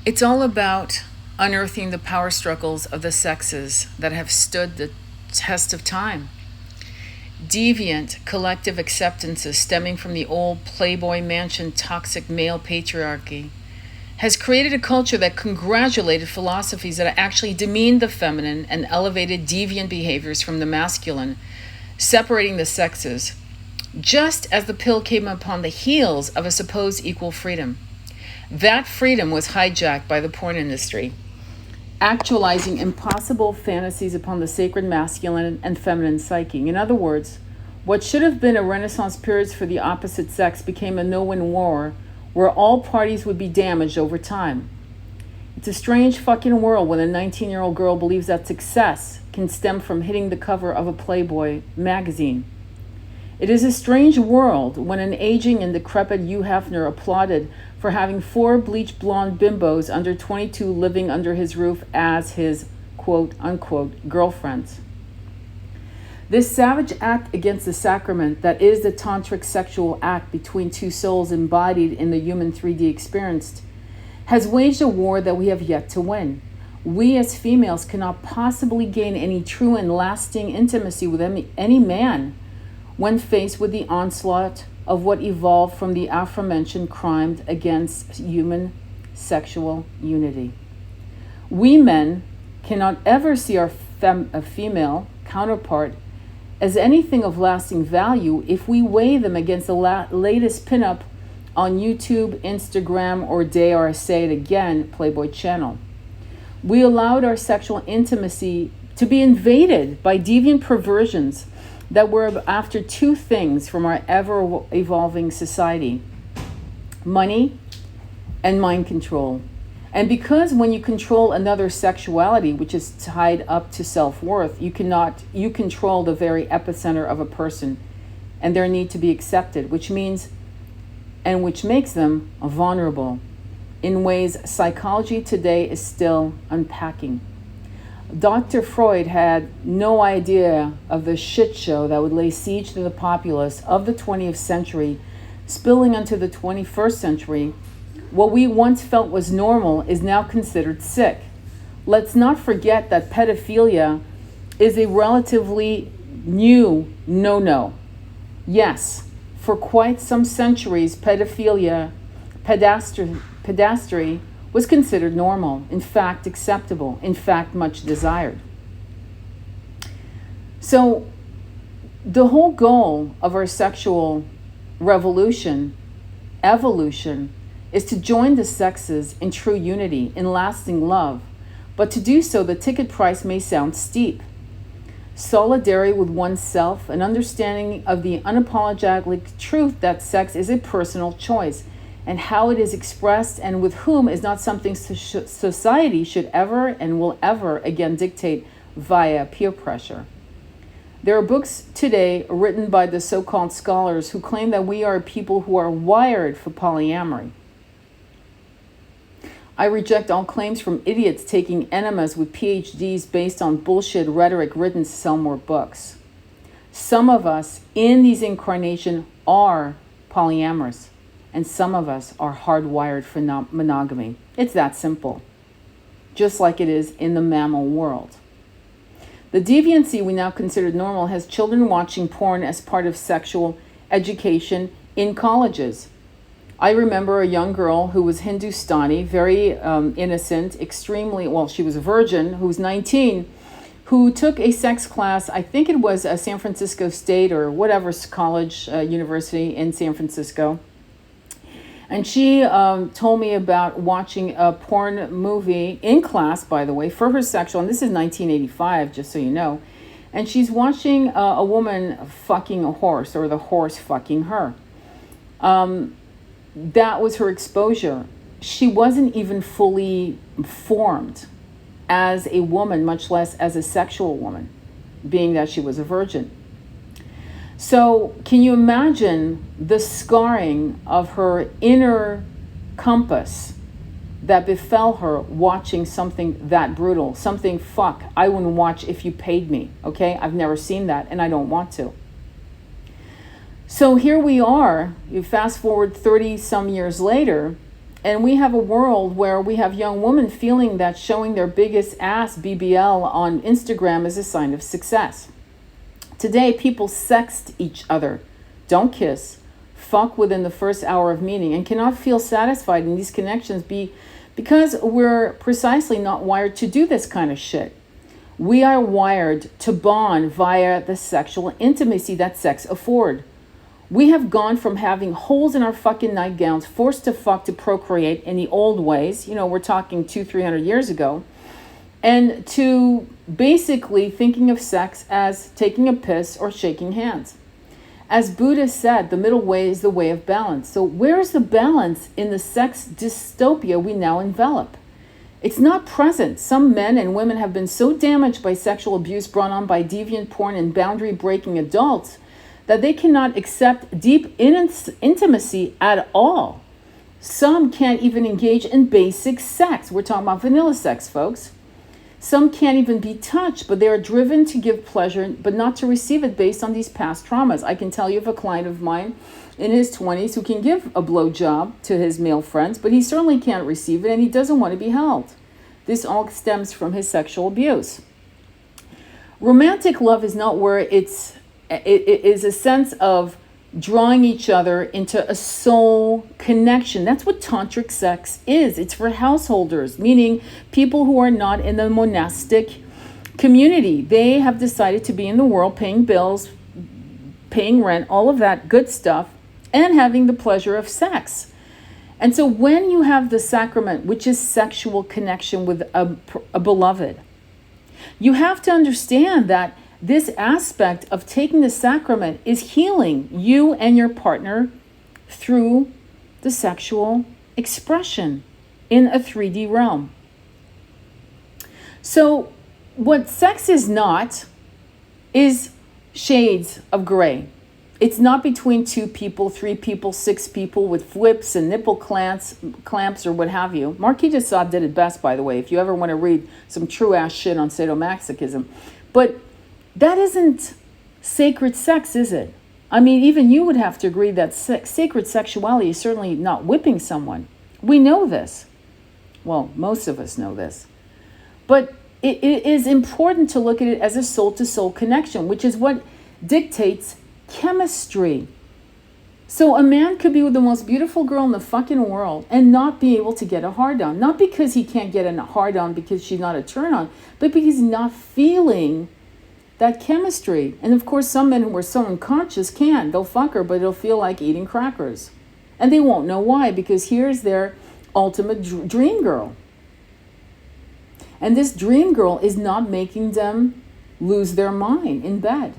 It's all about unearthing the power struggles of the sexes that have stood the test of time. Deviant collective acceptances stemming from the old Playboy Mansion toxic male patriarchy has created a culture that congratulated philosophies that actually demeaned the feminine and elevated deviant behaviors from the masculine, separating the sexes, just as the pill came upon the heels of a supposed equal freedom. That freedom was hijacked by the porn industry, actualizing impossible fantasies upon the sacred masculine and feminine psyche. In other words, what should have been a Renaissance period for the opposite sex became a no-win war where all parties would be damaged over time. It's a strange fucking world when a 19-year-old girl believes that success can stem from hitting the cover of a Playboy magazine. It is a strange world when an aging and decrepit Hugh Hefner applauded for having 4 bleach blonde bimbos under 22 living under his roof as his quote-unquote girlfriends. This savage act against the sacrament that is the tantric sexual act between two souls embodied in the human 3D experience has waged a war that we have yet to win. We as females cannot possibly gain any true and lasting intimacy with any man when faced with the onslaught of what evolved from the aforementioned crime against human sexual unity. We men cannot ever see our female counterpart as anything of lasting value if we weigh them against the latest pinup on YouTube, Instagram, or dare I say it again, Playboy channel. We allowed our sexual intimacy to be invaded by deviant perversions that were after 2 things from our ever-evolving society: money and mind control. And because when you control another sexuality, which is tied up to self-worth, you control the very epicenter of a person and their need to be accepted, which makes them vulnerable in ways psychology today is still unpacking. Dr. Freud had no idea of the shit show that would lay siege to the populace of the 20th century, spilling into the 21st century. What we once felt was normal is now considered sick. Let's not forget that pedophilia is a relatively new no-no. Yes, for quite some centuries, pedophilia, pedastry was considered normal, in fact acceptable, in fact much desired. So the whole goal of our sexual evolution, is to join the sexes in true unity, in lasting love. But to do so, the ticket price may sound steep. Solidarity with oneself, an understanding of the unapologetic truth that sex is a personal choice, and how it is expressed and with whom is not something society should ever and will ever again dictate via peer pressure. There are books today written by the so-called scholars who claim that we are people who are wired for polyamory. I reject all claims from idiots taking enemas with PhDs based on bullshit rhetoric written to sell more books. Some of us in these incarnations are polyamorous, and some of us are hardwired for monogamy. It's that simple, just like it is in the mammal world. The deviancy we now consider normal has children watching porn as part of sexual education in colleges. I remember a young girl who was Hindustani, very innocent, she was a virgin, who was 19, who took a sex class, I think it was San Francisco State or whatever college, university in San Francisco. And she told me about watching a porn movie in class, by the way, for her sexual, and this is 1985, just so you know. And she's watching a woman fucking a horse, or the horse fucking her. That was her exposure. She wasn't even fully formed as a woman, much less as a sexual woman, being that she was a virgin. So can you imagine the scarring of her inner compass that befell her watching something that brutal, something I wouldn't watch if you paid me, okay? I've never seen that and I don't want to. So here we are, you fast forward 30 some years later, And we have a world where we have young women feeling that showing their biggest ass BBL on Instagram is a sign of success. Today, people sext each other, don't kiss, fuck within the first hour of meeting, and cannot feel satisfied in these connections because we're precisely not wired to do this kind of shit. We are wired to bond via the sexual intimacy that sex affords. We have gone from having holes in our fucking nightgowns, forced to fuck to procreate in the old ways, we're talking 200-300 years ago, and to basically thinking of sex as taking a piss or shaking hands. As Buddha said, the middle way is the way of balance. So where's the balance in the sex dystopia we now envelop? It's not present. Some men and women have been so damaged by sexual abuse brought on by deviant porn and boundary-breaking adults that they cannot accept deep intimacy at all. Some can't even engage in basic sex. We're talking about vanilla sex, folks. Some can't even be touched, but they are driven to give pleasure, but not to receive it based on these past traumas. I can tell you of a client of mine in his 20s who can give a blowjob to his male friends, but he certainly can't receive it, and he doesn't want to be held. This all stems from his sexual abuse. Romantic love is not where it is a sense of drawing each other into a soul connection. That's what tantric sex is. It's for householders, meaning people who are not in the monastic community. They have decided to be in the world, paying bills, paying rent, all of that good stuff, and having the pleasure of sex. And so when you have the sacrament, which is sexual connection with a beloved, you have to understand that this aspect of taking the sacrament is healing you and your partner through the sexual expression in a 3D realm. So what sex is not is shades of gray. It's not between 2 people, 3 people, 6 people with flips and nipple clamps or what have you. Marquis de Sade did it best, by the way, if you ever want to read some true ass shit on sadomasochism. But that isn't sacred sex, is it? I mean, even you would have to agree that sacred sexuality is certainly not whipping someone. We know this. Well, most of us know this. But it is important to look at it as a soul-to-soul connection, which is what dictates chemistry. So a man could be with the most beautiful girl in the fucking world and not be able to get a hard-on. Not because he can't get a hard-on because she's not a turn-on, but because he's not feeling that chemistry. And of course, some men who are so unconscious can. They'll fuck her, but it'll feel like eating crackers. And they won't know why, because here's their ultimate dream girl. And this dream girl is not making them lose their mind in bed.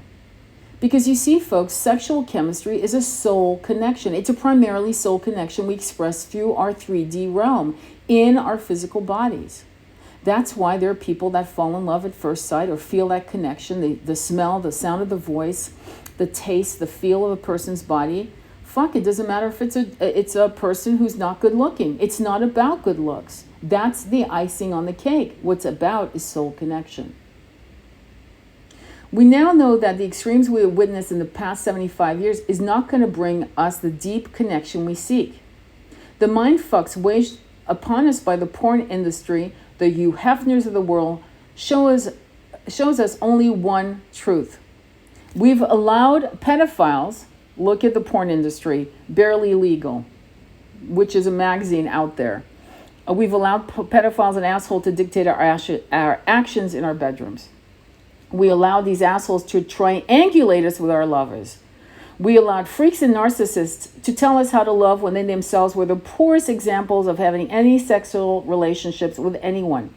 Because you see, folks, sexual chemistry is a soul connection. It's a primarily soul connection we express through our 3D realm in our physical bodies. That's why there are people that fall in love at first sight or feel that connection, the smell, the sound of the voice, the taste, the feel of a person's body. Fuck, it doesn't matter if it's a person who's not good looking. It's not about good looks. That's the icing on the cake. What's about is soul connection. We now know that the extremes we have witnessed in the past 75 years is not going to bring us the deep connection we seek. The mind fucks waged upon us by the porn industry, the Hugh Hefners of the world, shows us only one truth. We've allowed pedophiles, look at the porn industry, Barely Legal, which is a magazine out there. We've allowed pedophiles and assholes to dictate our actions in our bedrooms. We allowed these assholes to triangulate us with our lovers. We allowed freaks and narcissists to tell us how to love when they themselves were the poorest examples of having any sexual relationships with anyone.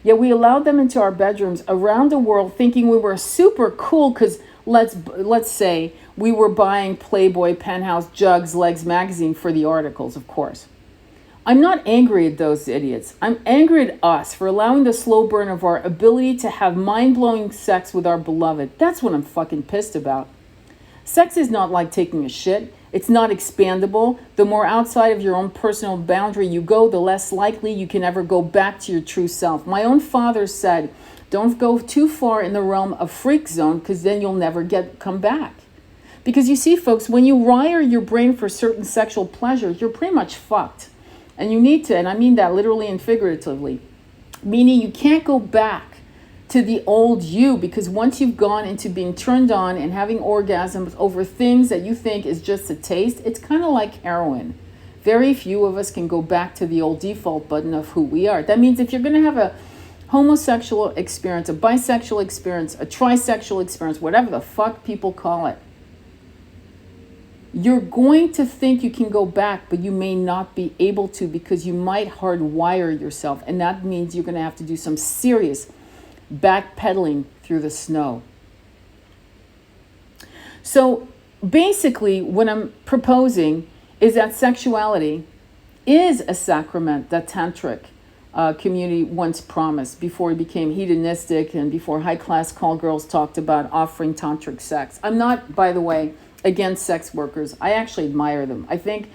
Yet we allowed them into our bedrooms around the world thinking we were super cool because let's say we were buying Playboy, Penthouse, Jugs, Legs magazine for the articles, of course. I'm not angry at those idiots. I'm angry at us for allowing the slow burn of our ability to have mind-blowing sex with our beloved. That's what I'm fucking pissed about. Sex is not like taking a shit. It's not expandable. The more outside of your own personal boundary you go, the less likely you can ever go back to your true self. My own father said, don't go too far in the realm of freak zone because then you'll never come back. Because you see, folks, when you wire your brain for certain sexual pleasures, you're pretty much fucked. And you need to, and I mean that literally and figuratively, meaning you can't go back to the old you, because once you've gone into being turned on and having orgasms over things that you think is just a taste, it's kind of like heroin. Very few of us can go back to the old default button of who we are. That means if you're going to have a homosexual experience, a bisexual experience, a trisexual experience, whatever the fuck people call it, you're going to think you can go back, but you may not be able to, because you might hardwire yourself. And that means you're going to have to do some serious backpedaling through the snow. So basically, what I'm proposing is that sexuality is a sacrament that tantric community once promised before it became hedonistic and before high-class call girls talked about offering tantric sex. I'm not, by the way, against sex workers. I actually admire them. I think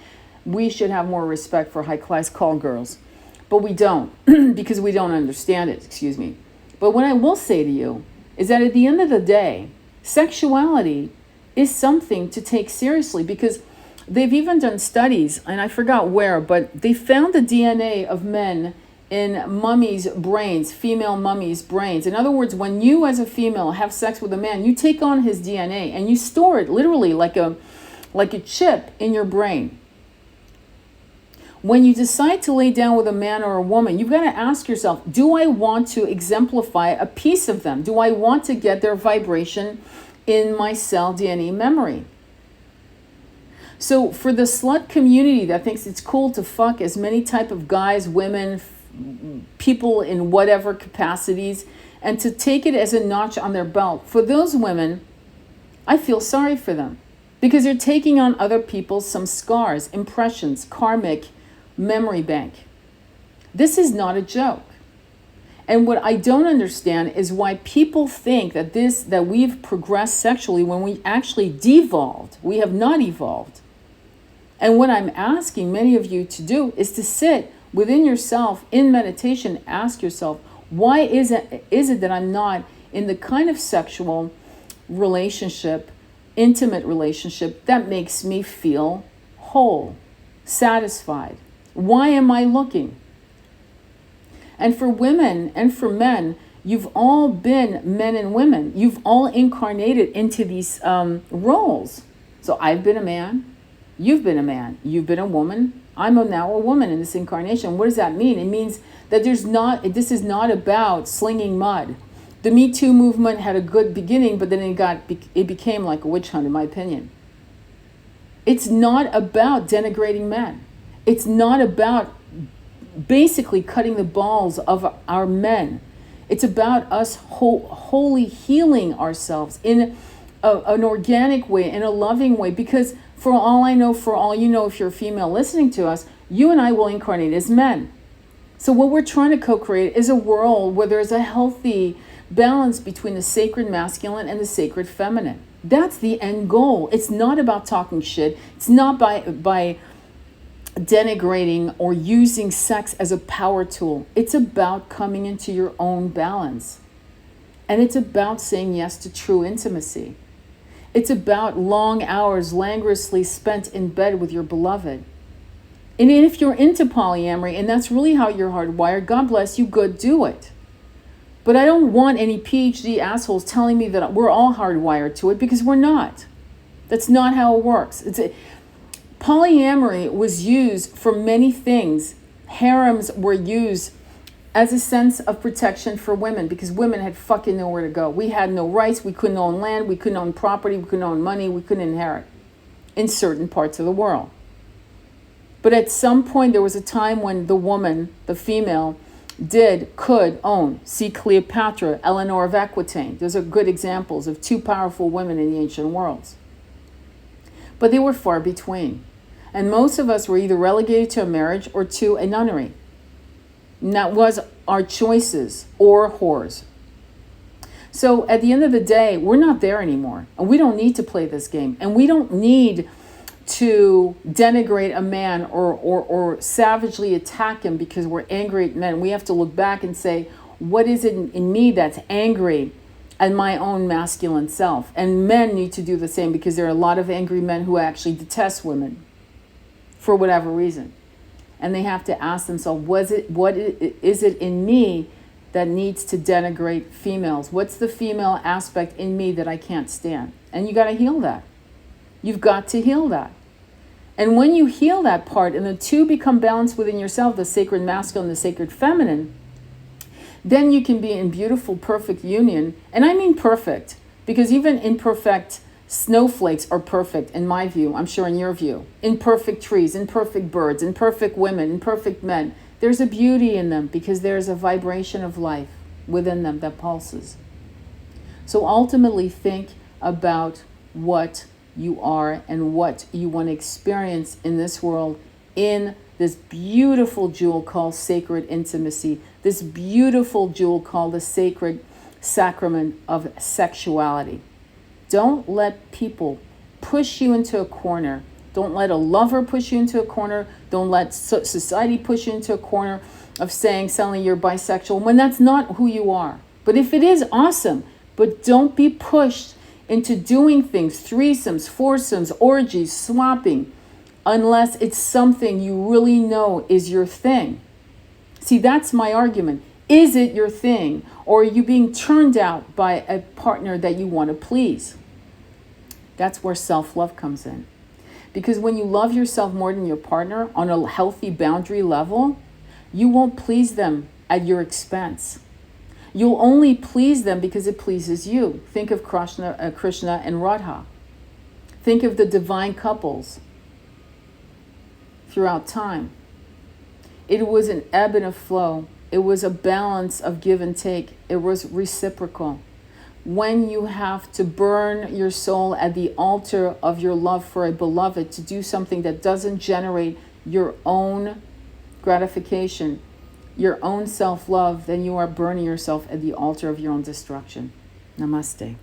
we should have more respect for high-class call girls, but we don't because we don't understand it, excuse me. But what I will say to you is that at the end of the day, sexuality is something to take seriously, because they've even done studies, and I forgot where, but they found the DNA of men in mummies' brains, female mummies' brains. In other words, when you as a female have sex with a man, you take on his DNA and you store it literally like a chip in your brain. When you decide to lay down with a man or a woman, you've got to ask yourself, do I want to exemplify a piece of them? Do I want to get their vibration in my cell DNA memory? So for the slut community that thinks it's cool to fuck as many type of guys, women, people in whatever capacities, and to take it as a notch on their belt, for those women, I feel sorry for them, because they're taking on other people's some scars, impressions, karmic memory bank. This is not a joke. And what I don't understand is why people think that we've progressed sexually when we actually devolved. We have not evolved. And what I'm asking many of you to do is to sit within yourself in meditation. Ask yourself, why is it that I'm not in the kind of sexual relationship, intimate relationship that makes me feel whole, satisfied? Why am I looking? And for women and for men, you've all been men and women. You've all incarnated into these roles. So I've been a man. You've been a man. You've been a woman. I'm now a woman in this incarnation. What does that mean? It means that this is not about slinging mud. The Me Too movement had a good beginning, but then it became like a witch hunt, in my opinion. It's not about denigrating men. It's not about basically cutting the balls of our men. It's about us wholly healing ourselves in an organic way, in a loving way, because for all I know, for all you know, if you're a female listening to us, you and I will incarnate as men. So what we're trying to co-create is a world where there's a healthy balance between the sacred masculine and the sacred feminine. That's the end goal. It's not about talking shit. It's not by denigrating or using sex as a power tool. It's about coming into your own balance. And it's about saying yes to true intimacy. It's about long hours languorously spent in bed with your beloved. And if you're into polyamory and that's really how you're hardwired, God bless you, good, do it. But I don't want any PhD assholes telling me that we're all hardwired to it, because we're not. That's not how it works. Polyamory was used for many things. Harems were used as a sense of protection for women, because women had fucking nowhere to go. We had no rights. We couldn't own land. We couldn't own property. We couldn't own money. We couldn't inherit in certain parts of the world. But at some point, there was a time when the woman, the female, could own. See Cleopatra, Eleanor of Aquitaine. Those are good examples of two powerful women in the ancient worlds. But they were far between. And most of us were either relegated to a marriage or to a nunnery. And that was our choices, or whores. So at the end of the day, we're not there anymore. And we don't need to play this game. And we don't need to denigrate a man or savagely attack him because we're angry at men. We have to look back and say, what is it in me that's angry at my own masculine self? And men need to do the same, because there are a lot of angry men who actually detest women for whatever reason. and they have to ask themselves, what is it in me that needs to denigrate females? What's the female aspect in me that I can't stand? And you got to heal that. You've got to heal that. And when you heal that part and the two become balanced within yourself, the sacred masculine and the sacred feminine, then you can be in beautiful, perfect union. And I mean perfect, because even imperfect snowflakes are perfect in my view, I'm sure in your view. Imperfect trees, imperfect birds, imperfect women, imperfect men. There's a beauty in them because there's a vibration of life within them that pulses. So ultimately think about what you are and what you want to experience in this world, in this beautiful jewel called sacred intimacy, this beautiful jewel called the sacred sacrament of sexuality. Don't let people push you into a corner. Don't let a lover push you into a corner. Don't let society push you into a corner of saying suddenly you're bisexual when that's not who you are. But if it is, awesome. But don't be pushed into doing things, threesomes, foursomes, orgies, swapping, unless it's something you really know is your thing. See, that's my argument. Is it your thing? Or are you being turned out by a partner that you want to please? That's where self-love comes in. Because when you love yourself more than your partner on a healthy boundary level, you won't please them at your expense. You'll only please them because it pleases you. Think of Krishna and Radha. Think of the divine couples throughout time. It was an ebb and a flow. It was a balance of give and take. It was reciprocal. When you have to burn your soul at the altar of your love for a beloved to do something that doesn't generate your own gratification, your own self-love, then you are burning yourself at the altar of your own destruction. Namaste.